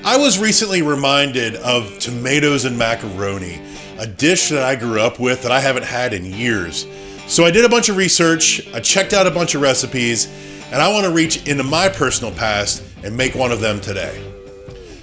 I was recently reminded of tomatoes and macaroni, a dish that I grew up with that I haven't had in years. So I did a bunch of research, I checked out a bunch of recipes, and I want to reach into my personal past and make one of them today.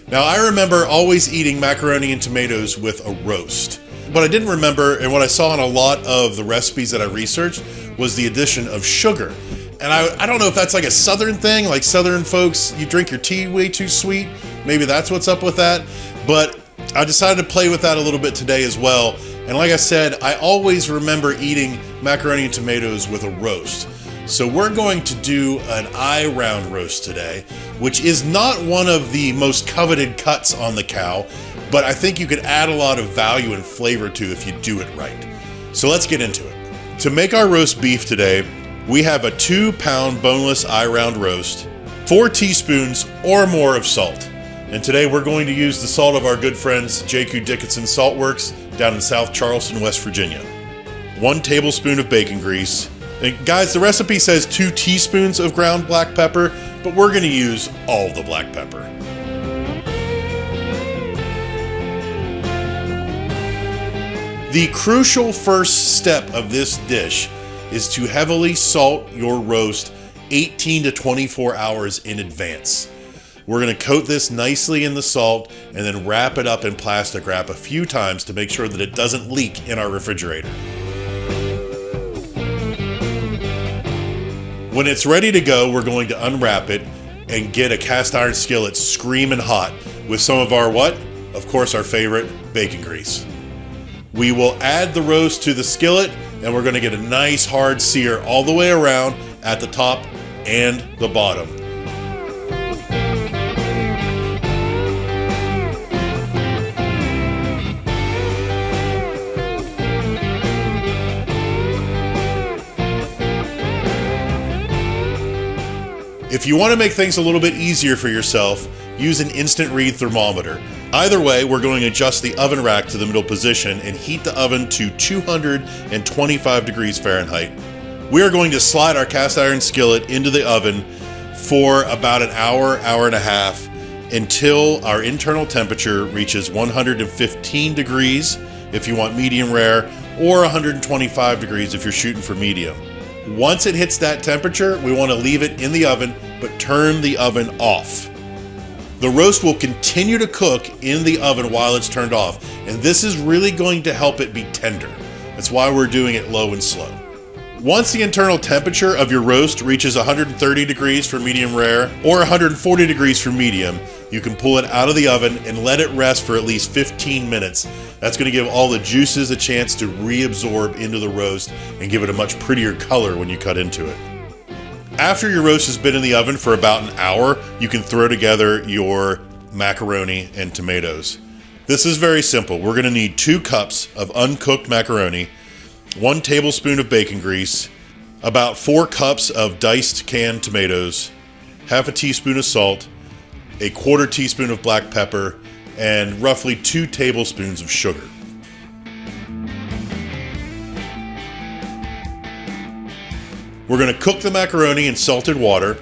Now, I remember always eating macaroni and tomatoes with a roast. What I didn't remember, and what I saw in a lot of the recipes that I researched, was the addition of sugar. And I don't know if that's like a Southern thing, like Southern folks, you drink your tea way too sweet. Maybe that's what's up with that. But I decided to play with that a little bit today as well. And like I said, I always remember eating macaroni and tomatoes with a roast. So we're going to do an eye round roast today, which is not one of the most coveted cuts on the cow, but I think you could add a lot of value and flavor to if you do it right. So let's get into it. To make our roast beef today, we have a 2-pound boneless eye round roast, 4 teaspoons or more of salt. And today we're going to use the salt of our good friends J.Q. Dickinson Salt Works down in South Charleston, West Virginia. 1 tablespoon of bacon grease. And guys, the recipe says 2 teaspoons of ground black pepper, but we're going to use all the black pepper. The crucial first step of this dish is to heavily salt your roast 18 to 24 hours in advance. We're going to coat this nicely in the salt and then wrap it up in plastic wrap a few times to make sure that it doesn't leak in our refrigerator. When it's ready to go, we're going to unwrap it and get a cast iron skillet screaming hot with some of our what? Of course, our favorite, bacon grease. We will add the roast to the skillet and we're going to get a nice hard sear all the way around at the top and the bottom. If you want to make things a little bit easier for yourself, use an instant read thermometer. Either way, we're going to adjust the oven rack to the middle position and heat the oven to 225 degrees Fahrenheit. We are going to slide our cast iron skillet into the oven for about an hour, hour and a half until our internal temperature reaches 115 degrees if you want medium rare, or 125 degrees if you're shooting for medium. Once it hits that temperature, we want to leave it in the oven, but turn the oven off. The roast will continue to cook in the oven while it's turned off, and this is really going to help it be tender. That's why we're doing it low and slow. Once the internal temperature of your roast reaches 130 degrees for medium rare or 140 degrees for medium, you can pull it out of the oven and let it rest for at least 15 minutes. That's going to give all the juices a chance to reabsorb into the roast and give it a much prettier color when you cut into it. After your roast has been in the oven for about an hour, you can throw together your macaroni and tomatoes. This is very simple. We're going to need 2 cups of uncooked macaroni, 1 tablespoon of bacon grease, about 4 cups of diced canned tomatoes, half a teaspoon of salt, a 1/4 teaspoon of black pepper, and roughly 2 tablespoons of sugar. We're going to cook the macaroni in salted water,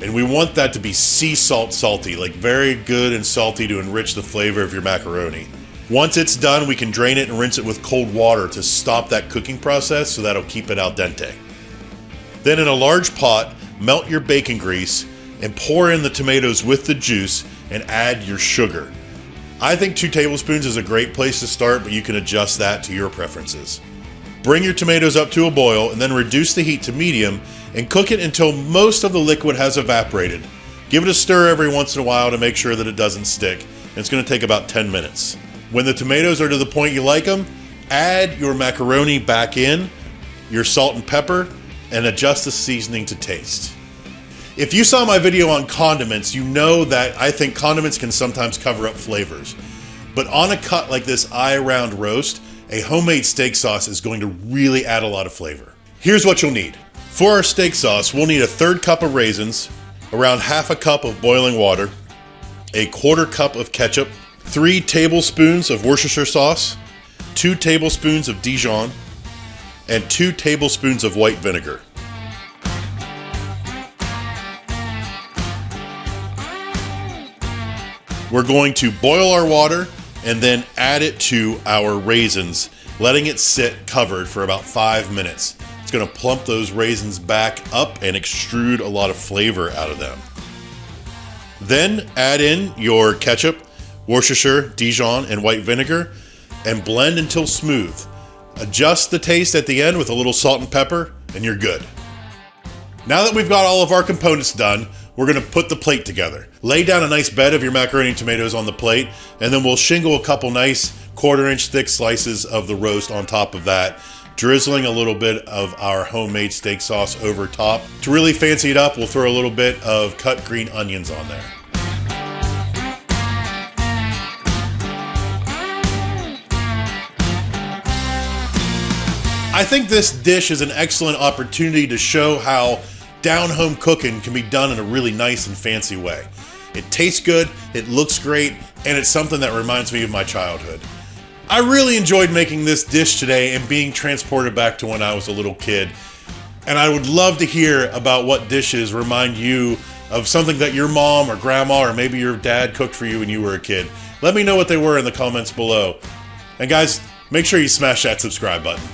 and we want that to be sea salt salty, like very good and salty to enrich the flavor of your macaroni. Once it's done, we can drain it and rinse it with cold water to stop that cooking process, so that'll keep it al dente. Then in a large pot, melt your bacon grease and pour in the tomatoes with the juice and add your sugar. I think 2 tablespoons is a great place to start, but you can adjust that to your preferences. Bring your tomatoes up to a boil and then reduce the heat to medium and cook it until most of the liquid has evaporated. Give it a stir every once in a while to make sure that it doesn't stick. And it's going to take about 10 minutes. When the tomatoes are to the point you like them, add your macaroni back in, your salt and pepper, and adjust the seasoning to taste. If you saw my video on condiments, you know that I think condiments can sometimes cover up flavors. But on a cut like this eye round roast, a homemade steak sauce is going to really add a lot of flavor. Here's what you'll need. For our steak sauce, we'll need a 1/3 cup of raisins, around 1/2 cup of boiling water, a 1/4 cup of ketchup, 3 tablespoons of Worcestershire sauce, 2 tablespoons of Dijon, and 2 tablespoons of white vinegar. We're going to boil our water and then add it to our raisins, letting it sit covered for about 5 minutes. It's going to plump those raisins back up and extrude a lot of flavor out of them. Then add in your ketchup, Worcestershire, Dijon, and white vinegar, and blend until smooth. Adjust the taste at the end with a little salt and pepper, and you're good. Now that we've got all of our components done, we're going to put the plate together. Lay down a nice bed of your macaroni and tomatoes on the plate, and then we'll shingle a couple nice 1/4-inch thick slices of the roast on top of that, drizzling a little bit of our homemade steak sauce over top. To really fancy it up, we'll throw a little bit of cut green onions on there. I think this dish is an excellent opportunity to show how down-home cooking can be done in a really nice and fancy way. It tastes good, it looks great, and it's something that reminds me of my childhood. I really enjoyed making this dish today and being transported back to when I was a little kid. And I would love to hear about what dishes remind you of something that your mom or grandma or maybe your dad cooked for you when you were a kid. Let me know what they were in the comments below. And guys, make sure you smash that subscribe button.